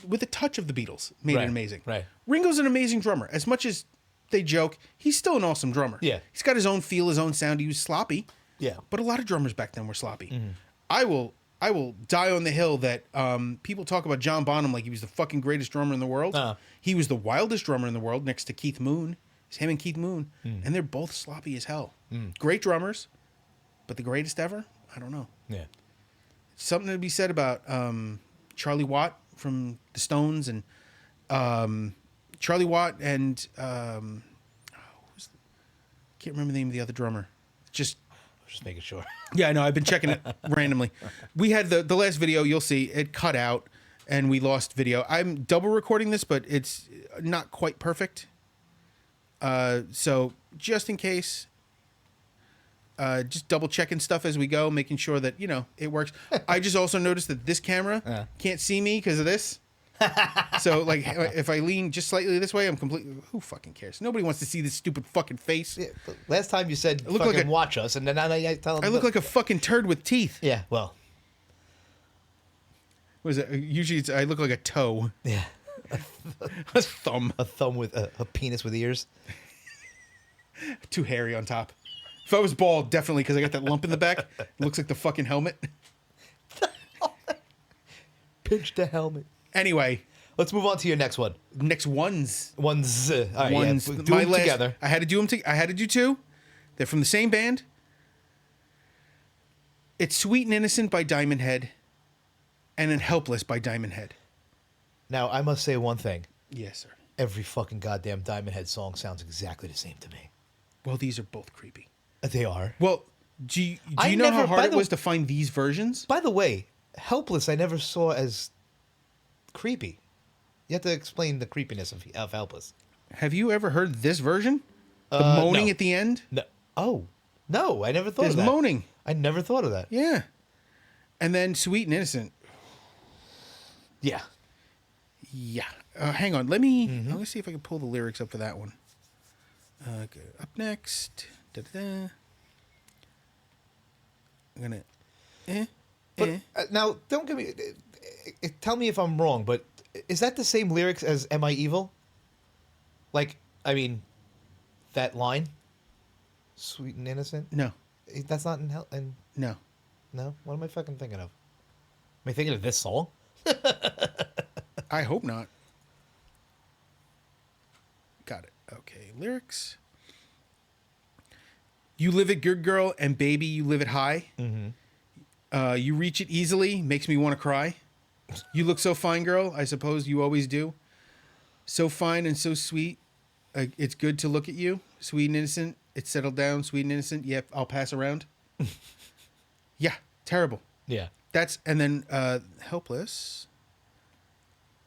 with a touch of the Beatles made Right, it amazing. right. Ringo's an amazing drummer. As much as they joke, he's still an awesome drummer. Yeah. He's got his own feel, his own sound. He was sloppy. Yeah. But a lot of drummers back then were sloppy. I will die on the hill that people talk about John Bonham like he was the fucking greatest drummer in the world. He was the wildest drummer in the world next to Keith Moon. It's him and Keith Moon. And they're both sloppy as hell. Great drummers, but the greatest ever? I don't know. Yeah, Something to be said about Charlie Watt from the Stones and Charlie Watt and can't remember the name of the other drummer. Just making sure. yeah, I know. I've been checking it randomly. We had the last video. You'll see it cut out, and we lost video. I'm double recording this, but it's not quite perfect. So just in case, just double checking stuff as we go, making sure that it works. I just also noticed that this camera can't see me because of this. So like, if I lean just slightly this way, I'm completely. Who fucking cares? Nobody wants to see this stupid fucking face. Yeah, last time you said look fucking like watch us, and then I tell them I look like a fucking turd with teeth. yeah. Well, What is it? Usually I look like a toe. yeah, A thumb. a thumb with a penis with ears. Too hairy on top. If I was bald, definitely, because I got that lump in the back. It looks like the fucking helmet. Pinch the helmet. Anyway, Let's move on to your next one. Next ones. Ones. All right, Ones. yeah. Do them together. I had to do them. I had to do two. They're from the same band. It's "Sweet and Innocent" by Diamond Head, and then "Helpless" by Diamond Head. Now, I must say one thing. Yes, sir. Every fucking goddamn Diamond Head song sounds exactly the same to me. Well, these are both creepy. They are. Well, do you know how hard it was to find these versions? By the way, Helpless I never saw as creepy. You have to explain the creepiness of Helpless. Have you ever heard this version? The moaning no. at the end? No. Oh, no, I never thought There's of that. moaning. I never thought of that. Yeah. And then "Sweet and Innocent." Yeah. Yeah. Hang on. Let me see if I can pull the lyrics up for that one. Okay. Up next. Da-da-da. I'm going to... But now, don't give me... tell me if I'm wrong, but is that the same lyrics as "Am I Evil"? Like, I mean, that line? "Sweet and Innocent"? No. That's not in... No. No? What am I fucking thinking of? Am I thinking of this song? I hope not. Got it. Okay. Lyrics. "You live it good, girl, and baby, you live it high. Mm-hmm. You reach it easily, makes me want to cry. You look so fine, girl, I suppose you always do. So fine and so sweet, it's good to look at you. Sweet and innocent, it's settled down, sweet and innocent, yep, I'll pass around." Yeah, terrible. Yeah. And then "Helpless."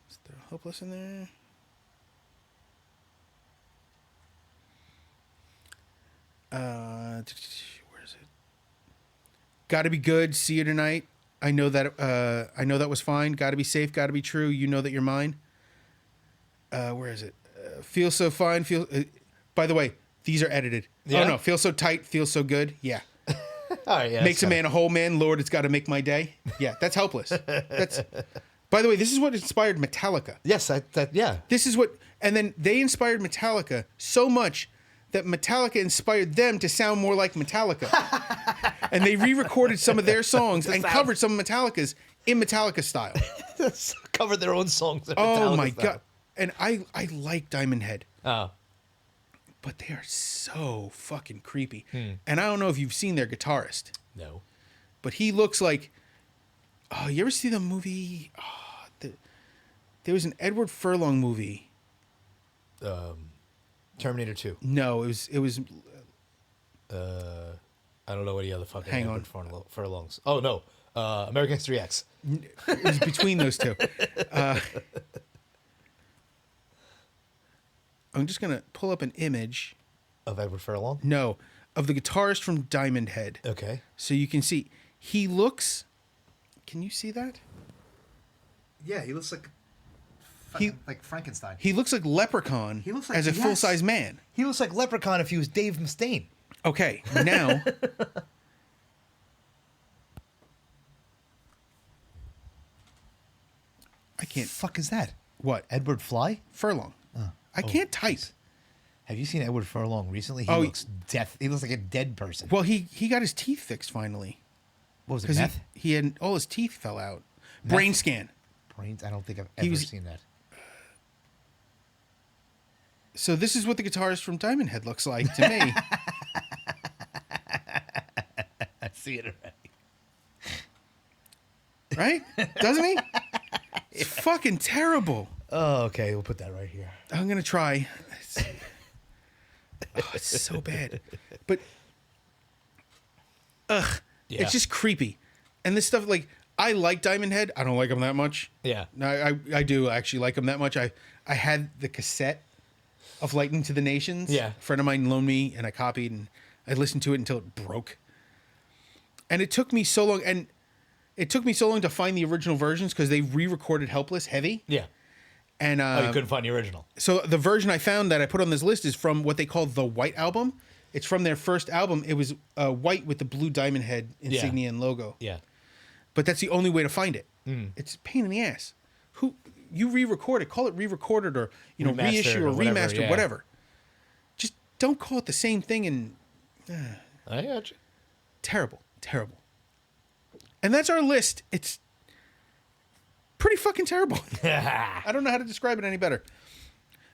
Is there "Helpless" in there? Where is it? "Gotta be good, see you tonight. I know that was fine. Gotta be safe, gotta be true. You know that you're mine." Where is it? "Feel so fine, by the way, these are edited. Yeah? Oh no, "Feel so tight, feel so good." Yeah. All right, yeah. "Makes a man a whole man. Lord, it's got to make my day." Yeah, that's "Helpless." That's. By the way, this is what inspired Metallica. Yes, yeah. This is what, and then they inspired Metallica so much that Metallica inspired them to sound more like Metallica. And they re-recorded some of their songs and covered some of Metallica's in Metallica style. Covered their own songs. In Oh Metallica my style. God. And I like Diamond Head, Oh. but they are so fucking creepy. And I don't know if you've seen their guitarist, No. but he looks like, oh, you ever see the movie? Oh, there was an Edward Furlong movie. Terminator 2. No, it was I don't know any other fucking Hang Edward Furlongs. Oh, no. American History X. It was between those two. I'm just going to pull up an image. Of Edward Furlong? No, of the guitarist from Diamond Head. Okay. So you can see. He looks... Can you see that? Yeah, he looks like... like Frankenstein. He looks like Leprechaun He looks like- as a yes. full-size man. He looks like Leprechaun if he was Dave Mustaine. Okay, now... I can't... Fuck is that? What? Edward Fly? Furlong. I can't type. Have you seen Edward Furlong recently? He Oh, looks death. He looks like a dead person. Well, he got his teeth fixed finally. What was it? Because Meth? he had... All his teeth fell out. Brain scan. Brains? I don't think I've ever seen that. So this is what the guitarist from Diamond Head looks like to me. I see it already. Right? Doesn't he? It's fucking terrible. Oh, okay. We'll put that right here. I'm going to try. It's so bad. But, Yeah. it's just creepy. And this stuff, like, I like Diamond Head. I don't like him that much. Yeah. No, I do actually like him that much. I had the cassette of Lightning to the Nations. Yeah. A friend of mine loaned me, and I copied, and I listened to it until it broke. And it took me so long, to find the original versions because they re-recorded Helpless heavy. Yeah. And Oh, you couldn't find the original. so the version I found that I put on this list is from what they call the White Album. It's from their first album. It was white with the blue Diamond Head insignia and logo. Yeah. But that's the only way to find it. It's a pain in the ass. You re-record it, call it re-recorded or Remastered reissue or or whatever, remastered, yeah. whatever. Just don't call it the same thing. And I got you. terrible. And that's our list. It's pretty fucking terrible. I don't know how to describe it any better.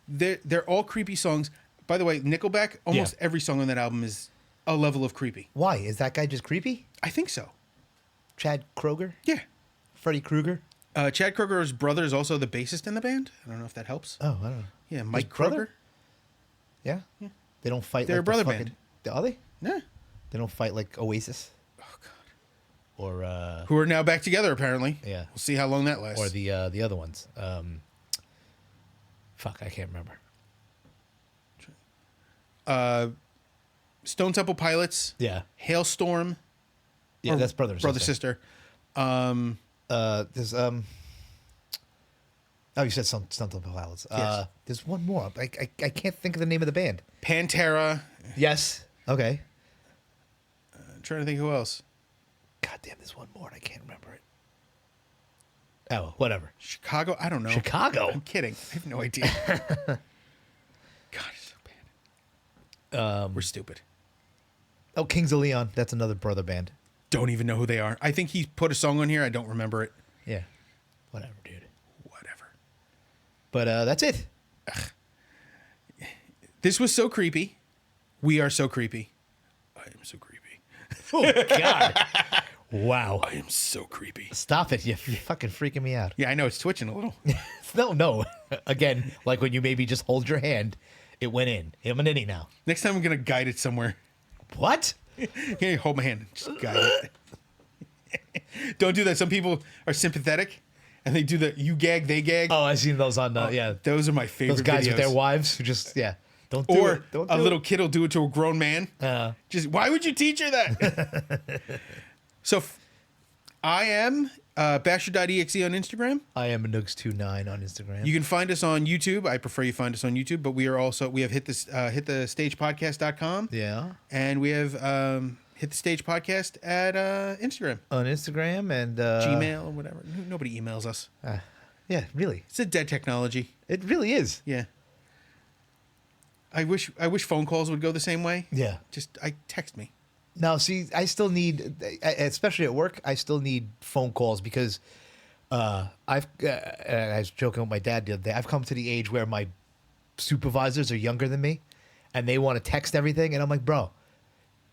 They're all creepy songs. By the way, Nickelback, almost every song on that album is a level of creepy. Why? Is that guy just creepy? I think so. Chad Kroger? Yeah. Freddy Krueger? Chad Kroger's brother is also the bassist in the band. I don't know if that helps. Oh, I don't know. Yeah, Mike brother? Kroger. Yeah? They don't fight They're like a brother the fucking... band. Are they? Yeah. They don't fight like Oasis? Oh, God. Or, Who are now back together, apparently. Yeah. We'll see how long that lasts. Or the other ones. Fuck, I can't remember. Stone Temple Pilots. Yeah. Hailstorm. Yeah, that's brother and sister. There's oh, you said Stone Temple Pilots. Yes. There's one more. I can't think of the name of the band. Pantera. Yes. Okay. I'm trying to think who else. God damn, there's one more and I can't remember it. Oh, whatever. Chicago. I don't know. Chicago? I'm kidding. I have no idea. God, it's so bad. We're stupid. Oh, Kings of Leon. That's another brother band. Don't even know who they are. I think he put a song on here. I don't remember it. Yeah. Whatever, dude. Whatever. But that's it. This was so creepy. We are so creepy. I am so creepy. Oh, God. Wow. I am so creepy. Stop it. You're fucking freaking me out. Yeah, I know. It's twitching a little. No. Again, like when you maybe just hold your hand, it went in. I'm an innie now. Next time I'm going to guide it somewhere. What? Here, hold my hand. Just guide it. Don't do that. Some people are sympathetic and they do the you gag, they gag. Oh, I've seen those on, yeah. Those are my favorite Those guys videos. with their wives who just, don't do Or it. Don't a do little it. kid will do it to a grown man. Just, why would you teach her that? So I am Basher.exe on Instagram. I am a Nugs29 on Instagram. You can find us on YouTube. I prefer you find us on YouTube, but we have hit the stagepodcast.com. Yeah. And we have hit the stage podcast at Instagram. On Instagram and Gmail or whatever. Nobody emails us. Yeah, really. It's a dead technology. It really is. Yeah. I wish phone calls would go the same way. Yeah. Just text me. Now, see, I still need, especially at work, I still need phone calls because I was joking with my dad the other day. I've come to the age where my supervisors are younger than me and they want to text everything. And I'm like, bro,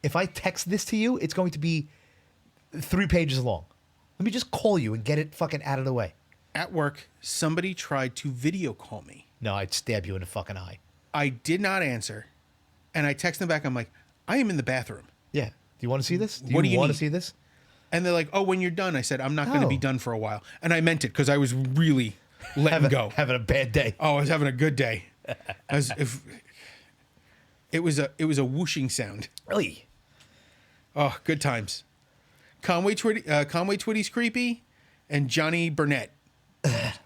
if I text this to you, it's going to be 3 pages long. Let me just call you and get it fucking out of the way. At work, somebody tried to video call me. No, I'd stab you in the fucking eye. I did not answer. And I text them back. I'm like, I am in the bathroom. Yeah. Do you want to see this? What do you want need? to see this? And they're like, oh, when you're done. I said, I'm not going to Oh. be done for a while. And I meant it because I was really letting go. Having a bad day. Oh, I was having a good day. It was a whooshing sound. Really? Oh, good times. Conway Twitty's creepy, and Johnny Burnett,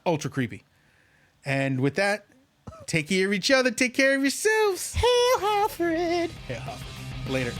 ultra creepy. And with that, take care of each other. Take care of yourselves. Hail Alfred. Yeah. Later.